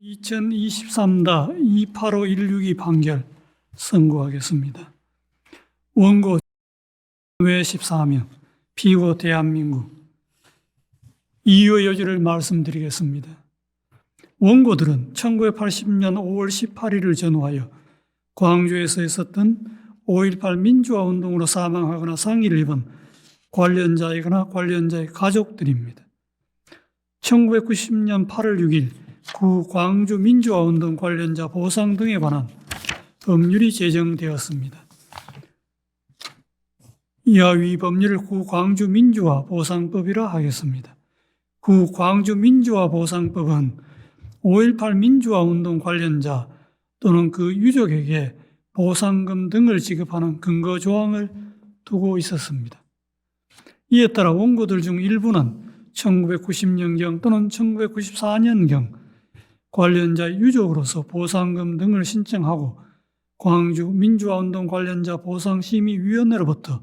2023-28516이 판결 선고하겠습니다. 원고 외 14명, 피고 대한민국. 이유의 여지를 말씀드리겠습니다. 원고들은 1980년 5월 18일을 전후하여 광주에서 있었던 5.18 민주화운동으로 사망하거나 상해를 입은 관련자이거나 관련자의 가족들입니다. 1990년 8월 6일 구 광주 민주화운동 관련자 보상 등에 관한 법률이 제정되었습니다. 이하 위 법률을 구 광주 민주화 보상법이라 하겠습니다. 구 광주 민주화 보상법은 5.18 민주화운동 관련자 또는 그 유족에게 보상금 등을 지급하는 근거 조항을 두고 있었습니다. 이에 따라 원고들 중 일부는 1990년경 또는 1994년경 관련자 유족으로서 보상금 등을 신청하고 광주 민주화운동 관련자 보상심의위원회로부터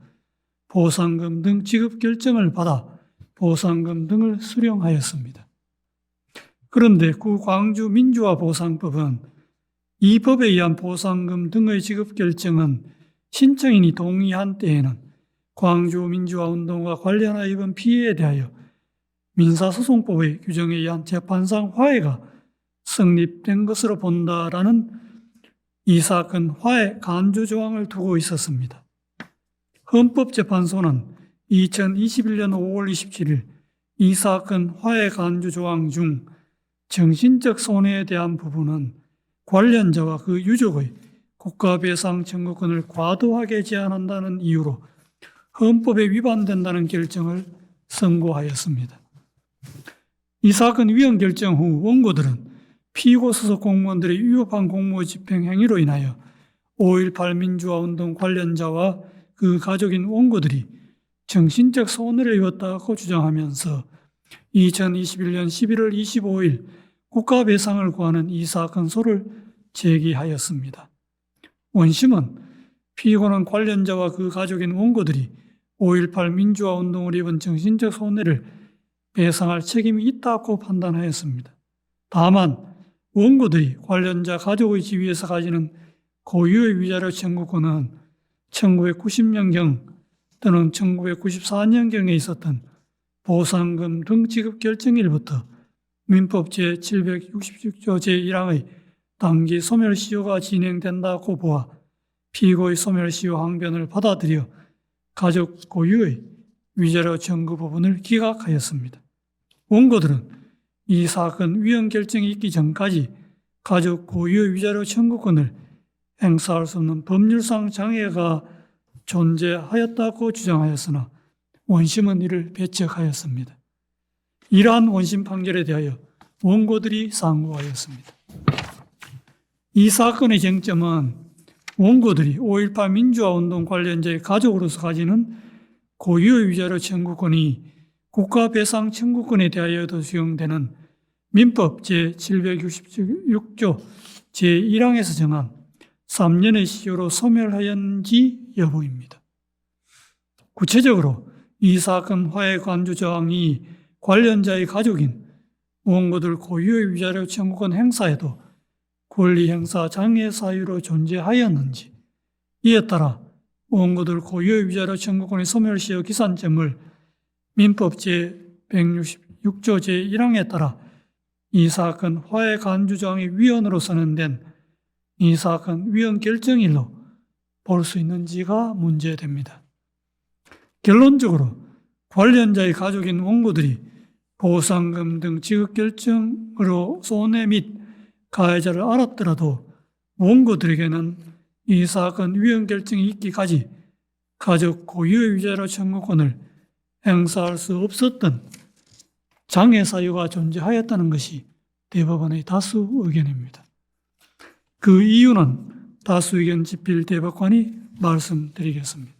보상금 등 지급 결정을 받아 보상금 등을 수령하였습니다. 그런데 구 광주 민주화 보상법은 이 법에 의한 보상금 등의 지급 결정은 신청인이 동의한 때에는 광주 민주화운동과 관련하여 입은 피해에 대하여 민사소송법의 규정에 의한 재판상 화해가 성립된 것으로 본다라는 이 사건 화해 간주 조항을 두고 있었습니다. 헌법재판소는 2021년 5월 27일 이 사건 화해 간주 조항 중 정신적 손해에 대한 부분은 관련자와 그 유족의 국가배상 청구권을 과도하게 제한한다는 이유로 헌법에 위반된다는 결정을 선고하였습니다. 이 사건 위헌 결정 후 원고들은 피고 소속 공무원들의 위법한 공무집행 행위로 인하여 5.18 민주화운동 관련자와 그 가족인 원고들이 정신적 손해를 입었다고 주장하면서 2021년 11월 25일 국가배상을 구하는 이 사건소를 제기하였습니다. 원심은 피고는 관련자와 그 가족인 원고들이 5.18 민주화운동을 입은 정신적 손해를 배상할 책임이 있다고 판단하였습니다. 다만 원고들이 관련자 가족의 지위에서 가지는 고유의 위자료 청구권은 1990년경 또는 1994년경에 있었던 보상금 등 지급 결정일부터 민법 제766조 제1항의 단기 소멸시효가 진행된다고 보아 피고의 소멸시효 항변을 받아들여 가족 고유의 위자료 청구 부분을 기각하였습니다. 원고들은 이 사건 위헌 결정이 있기 전까지 가족 고유의 위자료 청구권을 행사할 수 없는 법률상 장애가 존재하였다고 주장하였으나 원심은 이를 배척하였습니다. 이러한 원심 판결에 대하여 원고들이 상고하였습니다. 이 사건의 쟁점은 원고들이 5.18 민주화운동 관련자의 가족으로서 가지는 고유의 위자료 청구권이 국가배상 청구권에 대하여도 수용되는 민법 제766조 제1항에서 정한 3년의 시효로 소멸하였는지 여부입니다. 구체적으로 이 사건 화해 간주 조항이 관련자의 가족인 원고들 고유의 위자료 청구권 행사에도 권리 행사 장애 사유로 존재하였는지, 이에 따라 원고들 고유의 위자료 청구권의 소멸시효 기산점을 민법 제166조 제1항에 따라 이 사건 화해 간주 조항의 위헌으로 선언된 이 사건 위헌 결정일로 볼 수 있는지가 문제됩니다. 결론적으로 관련자의 가족인 원고들이 보상금 등 지급 결정으로 손해 및 가해자를 알았더라도 원고들에게는 이 사건 위헌 결정이 있기까지 가족 고유의 위자료 청구권을 행사할 수 없었던 장애 사유가 존재하였다는 것이 대법원의 다수 의견입니다. 그 이유는 다수 의견 집필 대법관이 말씀드리겠습니다.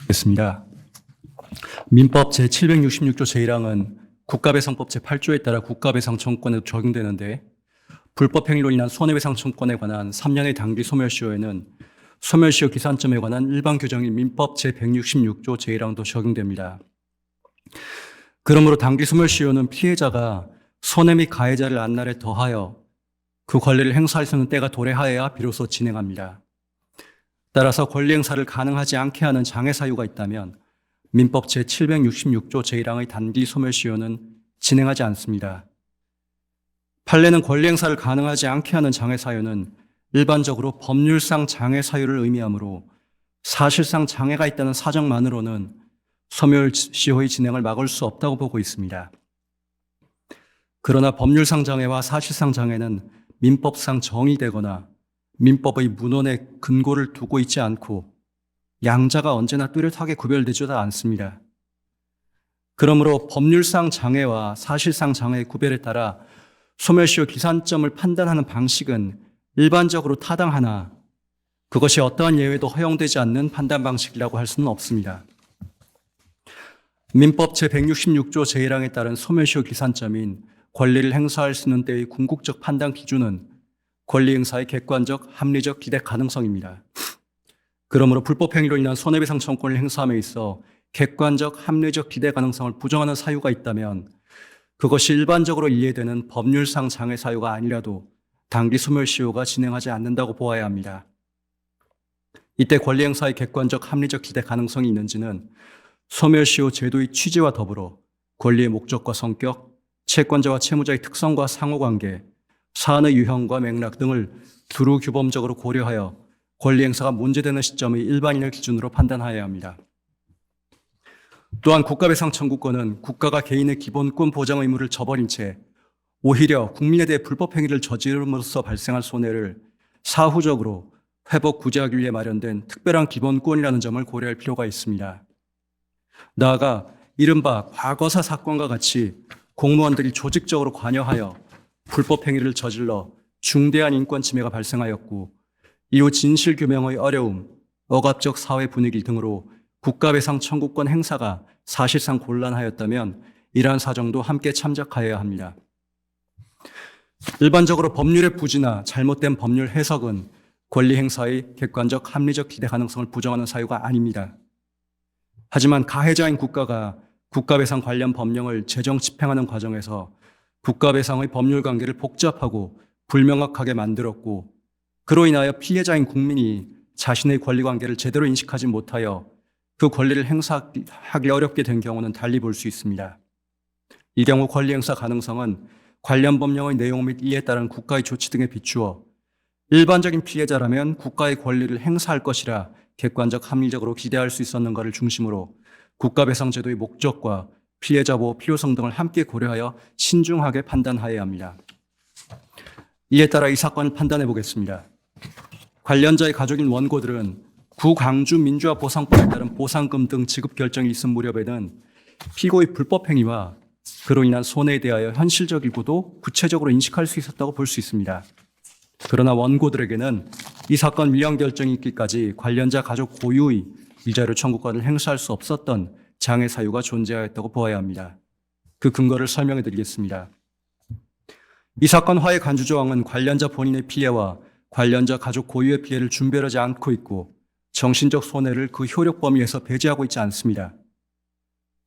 겠습니다. 민법 제766조 제1항은 국가배상법 제8조에 따라 국가배상 청구권에 적용되는데 불법 행위로 인한 손해배상 청구권에 관한 3년의 단기 소멸시효에는 소멸시효 기산점에 관한 일반 규정인 민법 제166조 제1항도 적용됩니다. 그러므로 당기 소멸시효는 피해자가 손해 및 가해자를 안날에 더하여 그 권리를 행사할 수 있는 때가 도래하여야 비로소 진행합니다. 따라서 권리 행사를 가능하지 않게 하는 장애 사유가 있다면 민법 제766조 제1항의 단기 소멸시효는 진행하지 않습니다. 판례는 권리 행사를 가능하지 않게 하는 장애 사유는 일반적으로 법률상 장애 사유를 의미하므로 사실상 장애가 있다는 사정만으로는 소멸시효의 진행을 막을 수 없다고 보고 있습니다. 그러나 법률상 장애와 사실상 장애는 민법상 정의되거나 민법의 문헌에 근거를 두고 있지 않고 양자가 언제나 뚜렷하게 구별되지도 않습니다. 그러므로 법률상 장애와 사실상 장애의 구별에 따라 소멸시효 기산점을 판단하는 방식은 일반적으로 타당하나 그것이 어떠한 예외도 허용되지 않는 판단 방식이라고 할 수는 없습니다. 민법 제166조 제1항에 따른 소멸시효 기산점인 권리를 행사할 수 있는 때의 궁극적 판단 기준은 권리 행사의 객관적, 합리적 기대 가능성입니다. 그러므로 불법 행위로 인한 손해배상 청구권을 행사함에 있어 객관적, 합리적 기대 가능성을 부정하는 사유가 있다면 그것이 일반적으로 이해되는 법률상 장애 사유가 아니라도 단기 소멸시효가 진행하지 않는다고 보아야 합니다. 이때 권리 행사의 객관적, 합리적 기대 가능성이 있는지는 소멸시효 제도의 취지와 더불어 권리의 목적과 성격, 채권자와 채무자의 특성과 상호관계, 사안의 유형과 맥락 등을 두루 규범적으로 고려하여 권리 행사가 문제되는 시점의 일반인을 기준으로 판단하여야 합니다. 또한 국가배상 청구권은 국가가 개인의 기본권 보장 의무를 저버린 채 오히려 국민에 대해 불법 행위를 저지름으로써 발생한 손해를 사후적으로 회복 구제하기 위해 마련된 특별한 기본권이라는 점을 고려할 필요가 있습니다. 나아가 이른바 과거사 사건과 같이 공무원들이 조직적으로 관여하여 불법 행위를 저질러 중대한 인권 침해가 발생하였고 이후 진실 규명의 어려움, 억압적 사회 분위기 등으로 국가배상 청구권 행사가 사실상 곤란하였다면 이러한 사정도 함께 참작하여야 합니다. 일반적으로 법률의 부지나 잘못된 법률 해석은 권리 행사의 객관적, 합리적 기대 가능성을 부정하는 사유가 아닙니다. 하지만 가해자인 국가가 국가배상 관련 법령을 제정 집행하는 과정에서 국가배상의 법률 관계를 복잡하고 불명확하게 만들었고 그로 인하여 피해자인 국민이 자신의 권리 관계를 제대로 인식하지 못하여 그 권리를 행사하기 어렵게 된 경우는 달리 볼 수 있습니다. 이 경우 권리 행사 가능성은 관련 법령의 내용 및 이에 따른 국가의 조치 등에 비추어 일반적인 피해자라면 국가의 권리를 행사할 것이라 객관적 합리적으로 기대할 수 있었는가를 중심으로 국가배상제도의 목적과 피해자 보호 필요성 등을 함께 고려하여 신중하게 판단하여야 합니다. 이에 따라 이 사건을 판단해 보겠습니다. 관련자의 가족인 원고들은 구강주 민주화 보상법에 따른 보상금 등 지급 결정이 있은 무렵에는 피고의 불법 행위와 그로 인한 손해에 대하여 현실적이고도 구체적으로 인식할 수 있었다고 볼 수 있습니다. 그러나 원고들에게는 이 사건 위헌 결정이 있기까지 관련자 가족 고유의 위자료 청구권을 행사할 수 없었던 장애 사유가 존재하였다고 보아야 합니다. 그 근거를 설명해 드리겠습니다. 이 사건 화해 간주 조항은 관련자 본인의 피해와 관련자 가족 고유의 피해를 준별하지 않고 있고 정신적 손해를 그 효력 범위에서 배제하고 있지 않습니다.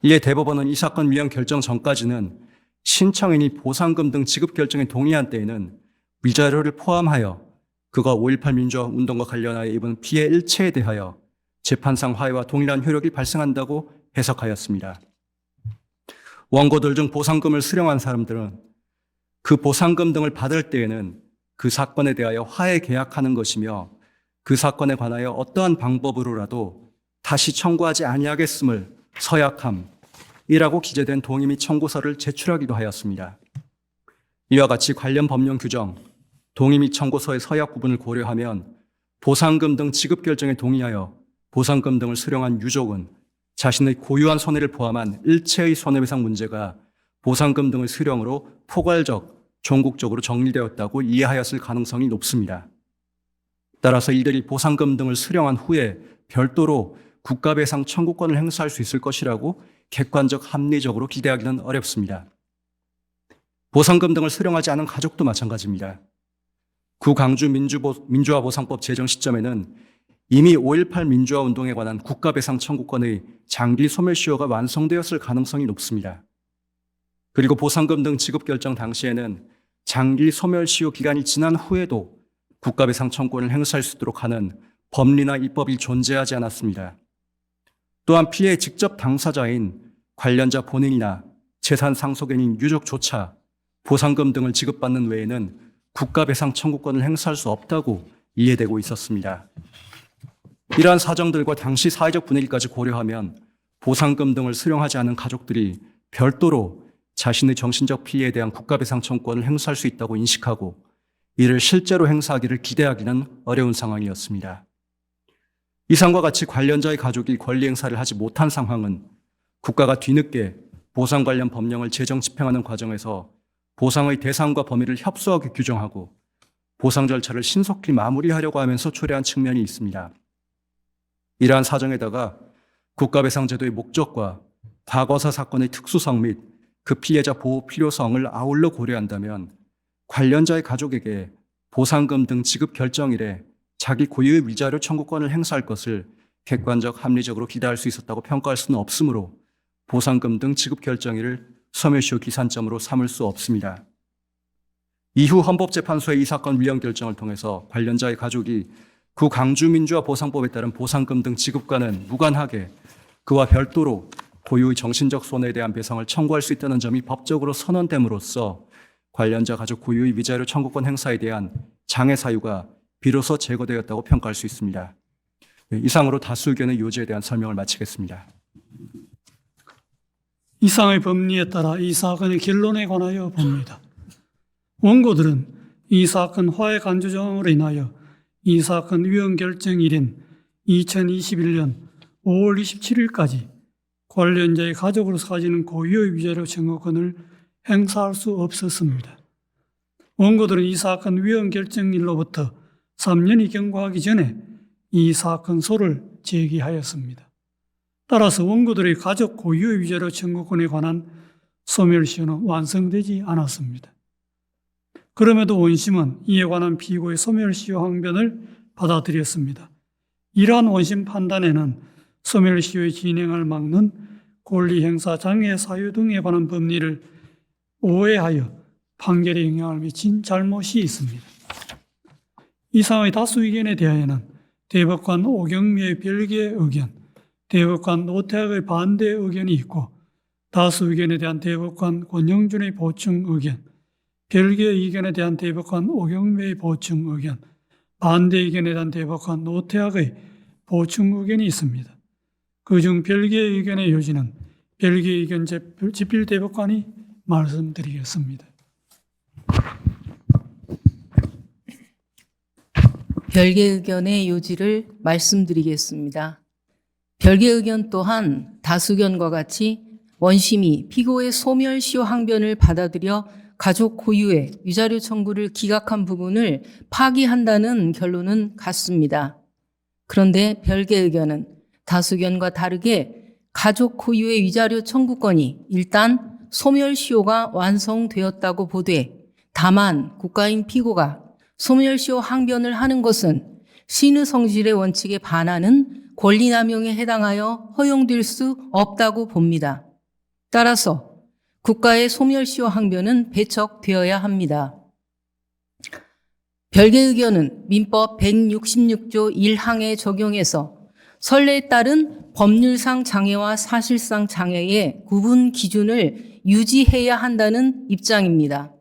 이에 대법원은 이 사건 위헌 결정 전까지는 신청인이 보상금 등 지급 결정에 동의한 때에는 위자료를 포함하여 그가 5.18 민주화 운동과 관련하여 입은 피해 일체에 대하여 재판상 화해와 동일한 효력이 발생한다고 해석하였습니다. 원고들 중 보상금을 수령한 사람들은 그 보상금 등을 받을 때에는 그 사건에 대하여 화해 계약하는 것이며 그 사건에 관하여 어떠한 방법으로라도 다시 청구하지 아니하겠음을 서약함이라고 기재된 동의 및 청구서를 제출하기도 하였습니다. 이와 같이 관련 법령 규정, 동의 및 청구서의 서약 부분을 고려하면 보상금 등 지급 결정에 동의하여 보상금 등을 수령한 유족은 자신의 고유한 손해를 포함한 일체의 손해배상 문제가 보상금 등의 수령으로 포괄적, 종국적으로 정리되었다고 이해하였을 가능성이 높습니다. 따라서 이들이 보상금 등을 수령한 후에 별도로 국가배상 청구권을 행사할 수 있을 것이라고 객관적 합리적으로 기대하기는 어렵습니다. 보상금 등을 수령하지 않은 가족도 마찬가지입니다. 구강주 민주화 보상법 제정 시점에는 이미 5.18 민주화 운동에 관한 국가배상 청구권의 장기 소멸시효가 완성되었을 가능성이 높습니다. 그리고 보상금 등 지급 결정 당시에는 장기 소멸시효 기간이 지난 후에도 국가배상 청구권을 행사할 수 있도록 하는 법리나 입법이 존재하지 않았습니다. 또한 피해의 직접 당사자인 관련자 본인이나 재산 상속인인 유족조차 보상금 등을 지급받는 외에는 국가배상 청구권을 행사할 수 없다고 이해되고 있었습니다. 이러한 사정들과 당시 사회적 분위기까지 고려하면 보상금 등을 수령하지 않은 가족들이 별도로 자신의 정신적 피해에 대한 국가배상 청구권을 행사할 수 있다고 인식하고 이를 실제로 행사하기를 기대하기는 어려운 상황이었습니다. 이상과 같이 관련자의 가족이 권리 행사를 하지 못한 상황은 국가가 뒤늦게 보상 관련 법령을 제정 집행하는 과정에서 보상의 대상과 범위를 협소하게 규정하고 보상 절차를 신속히 마무리하려고 하면서 초래한 측면이 있습니다. 이러한 사정에다가 국가배상제도의 목적과 과거사 사건의 특수성 및 그 피해자 보호 필요성을 아울러 고려한다면 관련자의 가족에게 보상금 등 지급 결정일에 자기 고유의 위자료 청구권을 행사할 것을 객관적 합리적으로 기대할 수 있었다고 평가할 수는 없으므로 보상금 등 지급 결정일을 소멸시효 기산점으로 삼을 수 없습니다. 이후 헌법재판소의 이 사건 위헌 결정을 통해서 관련자의 가족이 구강주민주화 보상법에 따른 보상금 등 지급과는 무관하게 그와 별도로 고유의 정신적 손해에 대한 배상을 청구할 수 있다는 점이 법적으로 선언됨으로써 관련자 가족 고유의 위자료 청구권 행사에 대한 장애 사유가 비로소 제거되었다고 평가할 수 있습니다. 이상으로 다수 의견의 요지에 대한 설명을 마치겠습니다. 이상의 법리에 따라 이 사건의 결론에 관하여 봅니다. 원고들은 이 사건 화해 간주 정황으로 인하여 이 사건 위헌 결정일인 2021년 5월 27일까지 관련자의 가족으로서 가지는 고유의 위자료 청구권을 행사할 수 없었습니다. 원고들은 이 사건 위헌 결정일로부터 3년이 경과하기 전에 이 사건소를 제기하였습니다. 따라서 원고들의 가족 고유의 위자료 청구권에 관한 소멸시효는 완성되지 않았습니다. 그럼에도 원심은 이에 관한 피고의 소멸시효 항변을 받아들였습니다. 이러한 원심 판단에는 소멸시효의 진행을 막는 권리행사 장애 사유 등에 관한 법리를 오해하여 판결에 영향을 미친 잘못이 있습니다. 이상의 다수 의견에 대하여는 대법관 오경미의 별개 의견, 대법관 노태학의 반대 의견이 있고 다수 의견에 대한 대법관 권영준의 보충 의견, 별개 의견에 대한 대법관 오경미의 보충 의견, 반대 의견에 대한 대법관 노태학의 보충 의견이 있습니다. 그중 별개 의견의 요지는 별개 의견 집필대법관이 말씀드리겠습니다. 별개 의견의 요지를 말씀드리겠습니다. 별개 의견 또한 다수견과 같이 원심이 피고의 소멸시효 항변을 받아들여 가족 고유의 위자료 청구를 기각한 부분을 파기한다는 결론은 같습니다. 그런데 별개 의견은 다수견과 다르게 가족 고유의 위자료 청구권이 일단 소멸시효가 완성되었다고 보되 다만 국가인 피고가 소멸시효 항변을 하는 것은 신의성실의 원칙에 반하는 권리남용에 해당하여 허용될 수 없다고 봅니다. 따라서 국가의 소멸시효 항변은 배척되어야 합니다. 별개 의견은 민법 166조 1항에 적용해서 선례에 따른 법률상 장애와 사실상 장애의 구분 기준을 유지해야 한다는 입장입니다.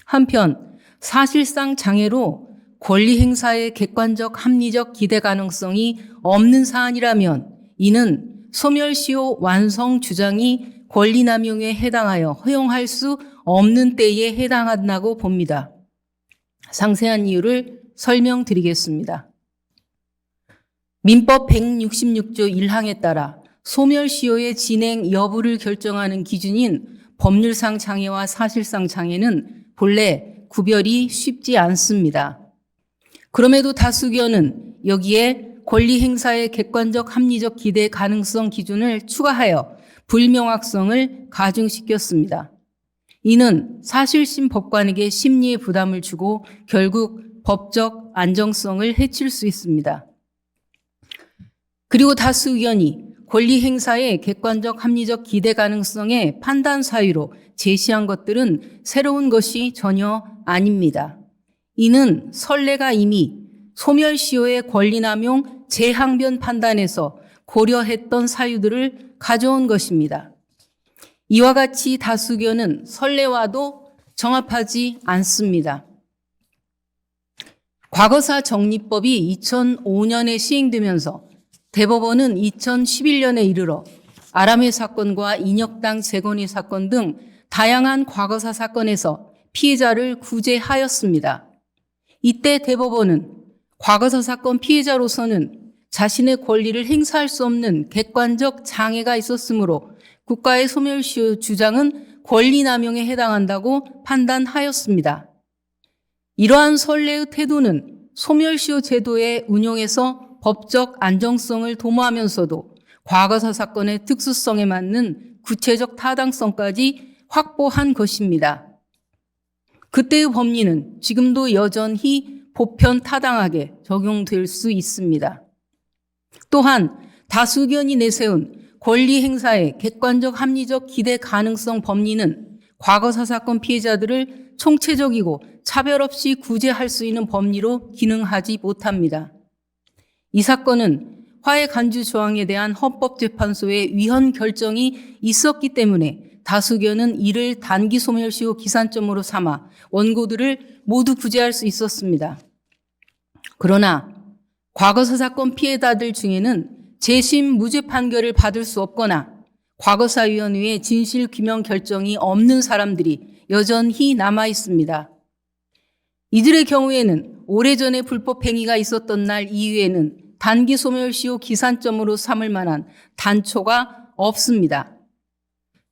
한편 사실상 장애로 권리 행사의 객관적 합리적 기대 가능성이 없는 사안이라면 이는 소멸시효 완성 주장이 권리남용에 해당하여 허용할 수 없는 때에 해당한다고 봅니다. 상세한 이유를 설명드리겠습니다. 민법 166조 1항에 따라 소멸시효의 진행 여부를 결정하는 기준인 법률상 장애와 사실상 장애는 본래 구별이 쉽지 않습니다. 그럼에도 다수견은 여기에 권리 행사의 객관적 합리적 기대 가능성 기준을 추가하여 불명확성을 가중시켰습니다. 이는 사실심 법관에게 심리의 부담을 주고 결국 법적 안정성을 해칠 수 있습니다. 그리고 다수 의견이 권리 행사의 객관적 합리적 기대 가능성의 판단 사유로 제시한 것들은 새로운 것이 전혀 아닙니다. 이는 선례가 이미 소멸시효의 권리남용 재항변 판단에서 고려했던 사유들을 가져온 것입니다. 이와 같이 다수 의견은 선례와도 정합하지 않습니다. 과거사 정리법이 2005년에 시행되면서 대법원은 2011년에 이르러 아람의 사건과 인혁당 재건의 사건 등 다양한 과거사 사건에서 피해자를 구제하였습니다. 이때 대법원은 과거사 사건 피해자로서는 자신의 권리를 행사할 수 없는 객관적 장애가 있었으므로 국가의 소멸시효 주장은 권리남용에 해당한다고 판단하였습니다. 이러한 선례의 태도는 소멸시효 제도의 운용에서 법적 안정성을 도모하면서도 과거사 사건의 특수성에 맞는 구체적 타당성까지 확보한 것입니다. 그때의 법리는 지금도 여전히 보편 타당하게 적용될 수 있습니다. 또한 다수 의견이 내세운 권리 행사의 객관적 합리적 기대 가능성 법리는 과거사 사건 피해자들을 총체적이고 차별 없이 구제할 수 있는 법리로 기능하지 못합니다. 이 사건은 화해 간주 조항에 대한 헌법재판소의 위헌 결정이 있었기 때문에 다수 의견은 이를 단기 소멸시효 기산점으로 삼아 원고들을 모두 구제할 수 있었습니다. 그러나 과거사 사건 피해자들 중에는 재심 무죄 판결을 받을 수 없거나 과거사위원회의 진실규명 결정이 없는 사람들이 여전히 남아 있습니다. 이들의 경우에는 오래전에 불법행위가 있었던 날 이후에는 단기 소멸시효 기산점으로 삼을 만한 단초가 없습니다.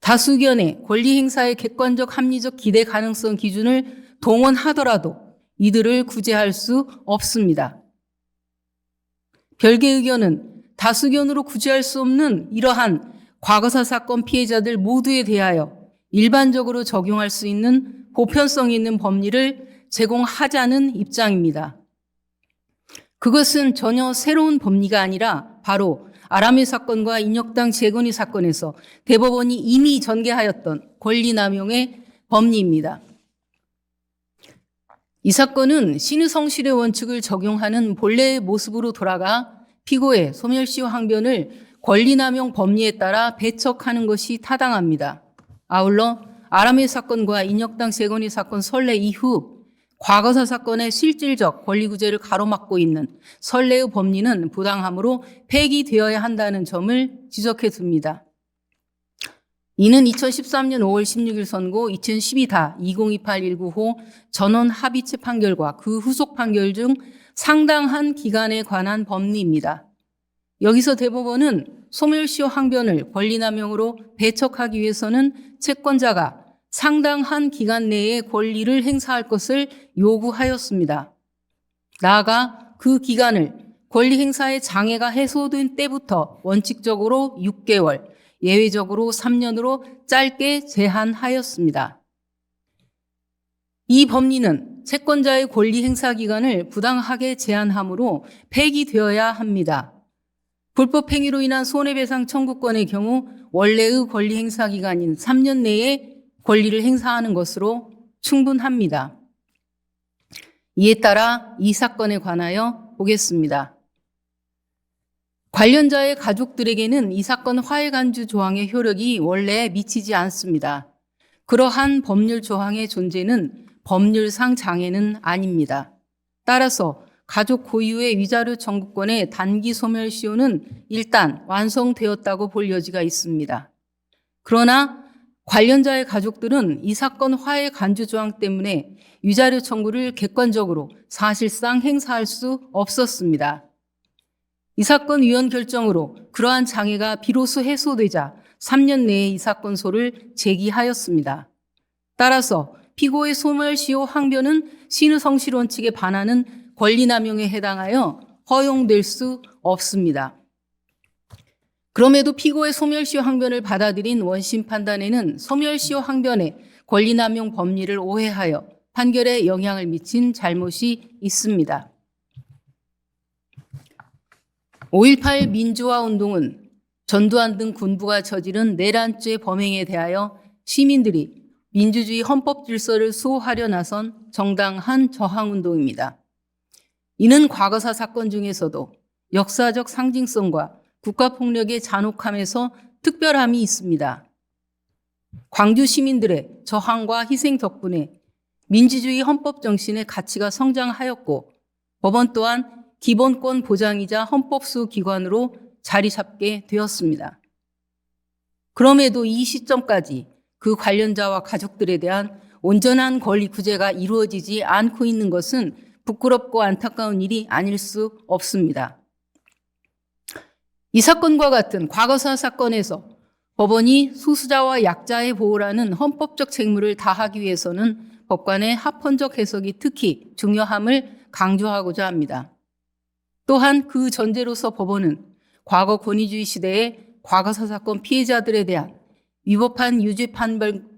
다수 의견의 권리 행사의 객관적 합리적 기대 가능성 기준을 동원하더라도 이들을 구제할 수 없습니다. 별개 의견은 다수 의견으로 구제할 수 없는 이러한 과거사 사건 피해자들 모두에 대하여 일반적으로 적용할 수 있는 보편성 있는 법리를 제공하자는 입장입니다. 그것은 전혀 새로운 법리가 아니라 바로 아람의 사건과 인혁당 재건의 사건에서 대법원이 이미 전개하였던 권리남용의 법리입니다. 이 사건은 신의 성실의 원칙을 적용하는 본래의 모습으로 돌아가 피고의 소멸시효 항변을 권리남용 법리에 따라 배척하는 것이 타당합니다. 아울러 아람의 사건과 인혁당 재건의 사건 선례 이후 과거사 사건의 실질적 권리구제를 가로막고 있는 선례의 법리는 부당함으로 폐기되어야 한다는 점을 지적해 둡니다. 이는 2013년 5월 16일 선고 2012-2028-19호 전원 합의체 판결과 그 후속 판결 중 상당한 기간에 관한 법리입니다. 여기서 대법원은 소멸시효 항변을 권리남용으로 배척하기 위해서는 채권자가 상당한 기간 내에 권리를 행사할 것을 요구하였습니다. 나아가 그 기간을 권리 행사의 장애가 해소된 때부터 원칙적으로 6개월, 예외적으로 3년으로 짧게 제한하였습니다. 이 법리는 채권자의 권리 행사 기간을 부당하게 제한하므로 폐기되어야 합니다. 불법 행위로 인한 손해배상 청구권의 경우 원래의 권리 행사 기간인 3년 내에 권리를 행사하는 것으로 충분합니다. 이에 따라 이 사건에 관하여 보겠습니다. 관련자의 가족들에게는 이 사건 화해간주 조항의 효력이 원래 미치지 않습니다. 그러한 법률 조항의 존재는 법률상 장애는 아닙니다. 따라서 가족 고유의 위자료 청구권의 단기 소멸시효는 일단 완성되었다고 볼 여지가 있습니다. 그러나 관련자의 가족들은 이 사건 화해 간주 조항 때문에 위자료 청구를 객관적으로 사실상 행사할 수 없었습니다. 이 사건 위헌 결정으로 그러한 장애가 비로소 해소되자 3년 내에 이 사건소를 제기하였습니다. 따라서 피고의 소멸시효 항변은 신의 성실 원칙에 반하는 권리남용에 해당하여 허용될 수 없습니다. 그럼에도 피고의 소멸시효 항변을 받아들인 원심 판단에는 소멸시효 항변의 권리남용 법리를 오해하여 판결에 영향을 미친 잘못이 있습니다. 5.18 민주화 운동은 전두환 등 군부가 저지른 내란죄 범행에 대하여 시민들이 민주주의 헌법 질서를 수호하려 나선 정당한 저항 운동입니다. 이는 과거사 사건 중에서도 역사적 상징성과 국가폭력의 잔혹함에서 특별함이 있습니다. 광주 시민들의 저항과 희생 덕분에 민주주의 헌법 정신의 가치가 성장하였고 법원 또한 기본권 보장이자 헌법수 기관으로 자리 잡게 되었습니다. 그럼에도 이 시점까지 그 관련자와 가족들에 대한 온전한 권리 구제가 이루어지지 않고 있는 것은 부끄럽고 안타까운 일이 아닐 수 없습니다. 이 사건과 같은 과거사 사건에서 법원이 소수자와 약자의 보호라는 헌법적 책무를 다하기 위해서는 법관의 합헌적 해석이 특히 중요함을 강조하고자 합니다. 또한 그 전제로서 법원은 과거 권위주의 시대의 과거사 사건 피해자들에 대한 위법한 유죄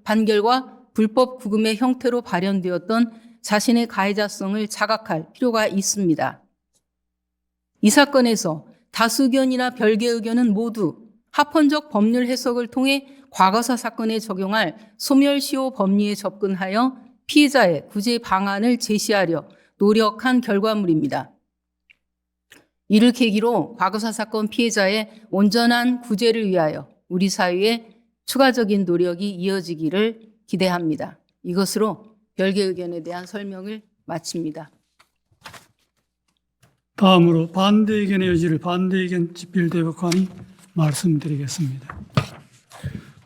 판결과 불법 구금의 형태로 발현되었던 자신의 가해자성을 자각할 필요가 있습니다. 이 사건에서 다수 의견이나 별개 의견은 모두 합헌적 법률 해석을 통해 과거사 사건에 적용할 소멸시효 법리에 접근하여 피해자의 구제 방안을 제시하려 노력한 결과물입니다. 이를 계기로 과거사 사건 피해자의 온전한 구제를 위하여 우리 사회에 추가적인 노력이 이어지기를 기대합니다. 이것으로 별개 의견에 대한 설명을 마칩니다. 다음으로 반대 의견의 여지를 반대 의견 집필대법관이 말씀드리겠습니다.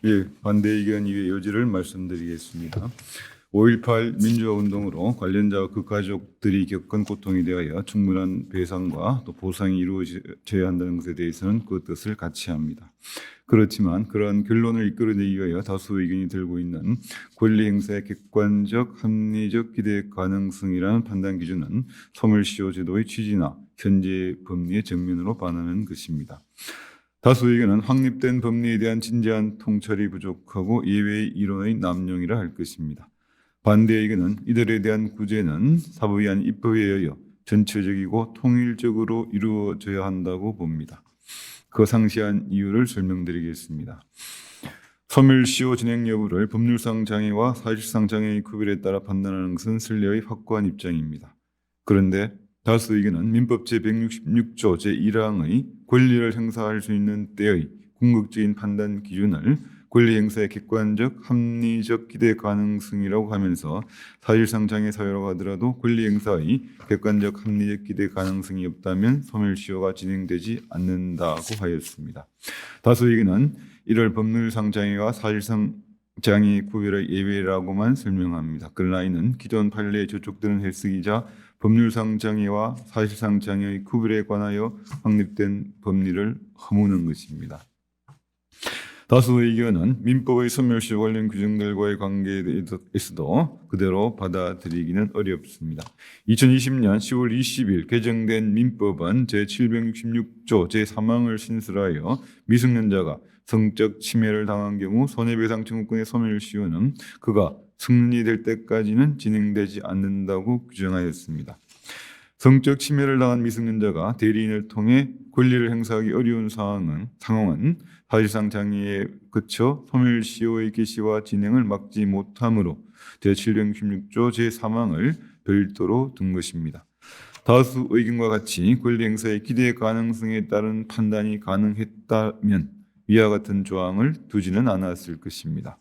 예, 반대 의견 이외 여지를 말씀드리겠습니다. 5.18 민주화 운동으로 관련자와 그 가족들이 겪은 고통에 대하여 충분한 배상과 또 보상이 이루어져야 한다는 것에 대해서는 그 뜻을 같이 합니다. 그렇지만 그러한 결론을 이끌어내기 위하여 다수 의견이 들고 있는 권리 행사의 객관적, 합리적 기대 가능성이라는 판단 기준은 소멸시효 제도의 취지나 현재 법리의 정면으로 반하는 것입니다. 다수 의견은 확립된 법리에 대한 진지한 통찰이 부족하고 예외의 이론의 남용이라 할 것입니다. 반대 의견은 이들에 대한 구제는 사법위한 입법에 의하여 전체적이고 통일적으로 이루어져야 한다고 봅니다. 그 상세한 이유를 설명드리겠습니다. 소멸시효 진행 여부를 법률상 장애와 사실상 장애의 구별에 따라 판단하는 것은 선례의 확고한 입장입니다. 그런데 다수 의견은 민법 제166조 제1항의 권리를 행사할 수 있는 때의 궁극적인 판단 기준을 권리 행사의 객관적, 합리적 기대 가능성이라고 하면서 사실상 장애 사유라고 하더라도 권리 행사의 객관적, 합리적 기대 가능성이 없다면 소멸시효가 진행되지 않는다고 하였습니다. 다수 의견은 이를 법률상 장애와 사실상 장애의 구별의 예외라고만 설명합니다. 그러나 이는 기존 판례에 저촉되는 해석이자 법률상 장애와 사실상 장애의 구별에 관하여 확립된 법리를 허무는 것입니다. 다수 의견은 민법의 소멸시효 관련 규정들과의 관계에 대해서도 그대로 받아들이기는 어렵습니다. 2020년 10월 20일 개정된 민법은 제766조 제3항을 신설하여 미성년자가 성적 침해를 당한 경우 손해배상 청구권의 소멸시효는 그가 성년이 될 때까지는 진행되지 않는다고 규정하였습니다. 성적 침해를 당한 미성년자가 대리인을 통해 권리를 행사하기 어려운 상황은 사실상 장애에 그쳐 소멸시효의 개시와 진행을 막지 못하므로 제766조 제3항을 별도로 둔 것입니다. 다수 의견과 같이 권리 행사의 기대 가능성에 따른 판단이 가능했다면 위와 같은 조항을 두지는 않았을 것입니다.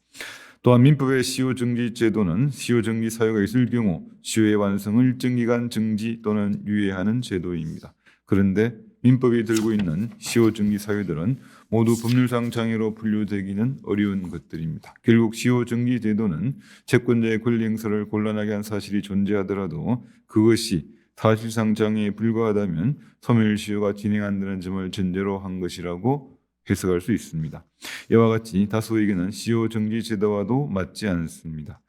또한 민법의 시효 정지 제도는 시효 정지 사유가 있을 경우 시효의 완성을 일정 기간 정지 또는 유예하는 제도입니다. 그런데 민법이 들고 있는 시효 정지 사유들은 모두 법률상 장애로 분류되기는 어려운 것들입니다. 결국 시효 정지 제도는 채권자의 권리 행사를 곤란하게 한 사실이 존재하더라도 그것이 사실상 장애에 불과하다면 소멸시효가 진행한다는 점을 전제로 한 것이라고 해석할 수 있습니다. 이와 같이 다수 의견은 시효 정지 제도와도 맞지 않습니다.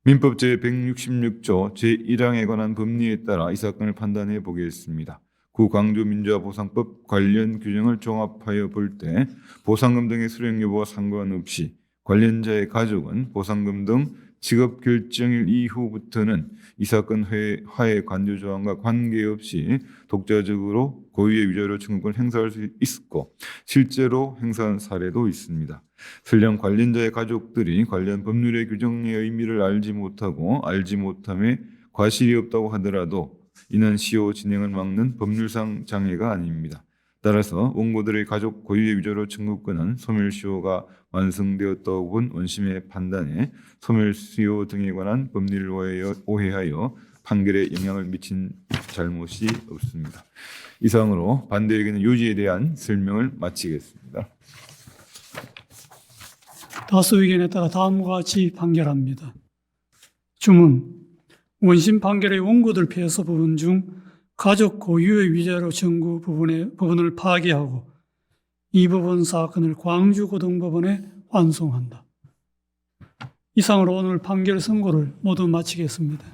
민법 제166조 제1항에 관한 법리에 따라 이 사건을 판단해 보겠습니다. 구강조민주화보상법 관련 규정을 종합하여 볼 때 보상금 등의 수령 여부와 상관없이 관련자의 가족은 보상금 등 직업 결정일 이후부터는 이 사건 화해 간주 조항과 관계없이 독자적으로 고유의 위자료 청구권을 행사할 수 있었고 실제로 행사한 사례도 있습니다. 설령 관련자의 가족들이 관련 법률의 규정의 의미를 알지 못하고 알지 못함에 과실이 없다고 하더라도 이는 시효 진행을 막는 법률상 장애가 아닙니다. 따라서 원고들의 가족 고유의 위자료 청구권은 소멸시효가 완성되었다고 본 원심의 판단에 소멸시효 등에 관한 법리를 오해하여 판결에 영향을 미친 잘못이 없습니다. 이상으로 반대 의견의 요지에 대한 설명을 마치겠습니다. 다수 의견에 따라 다음과 같이 판결합니다. 주문. 원심 판결의 원고들 패소 부분 중 가족 고유의 위자료 청구 부분을 파기하고 이 부분 사건을 광주고등법원에 환송한다. 이상으로 오늘 판결 선고를 모두 마치겠습니다.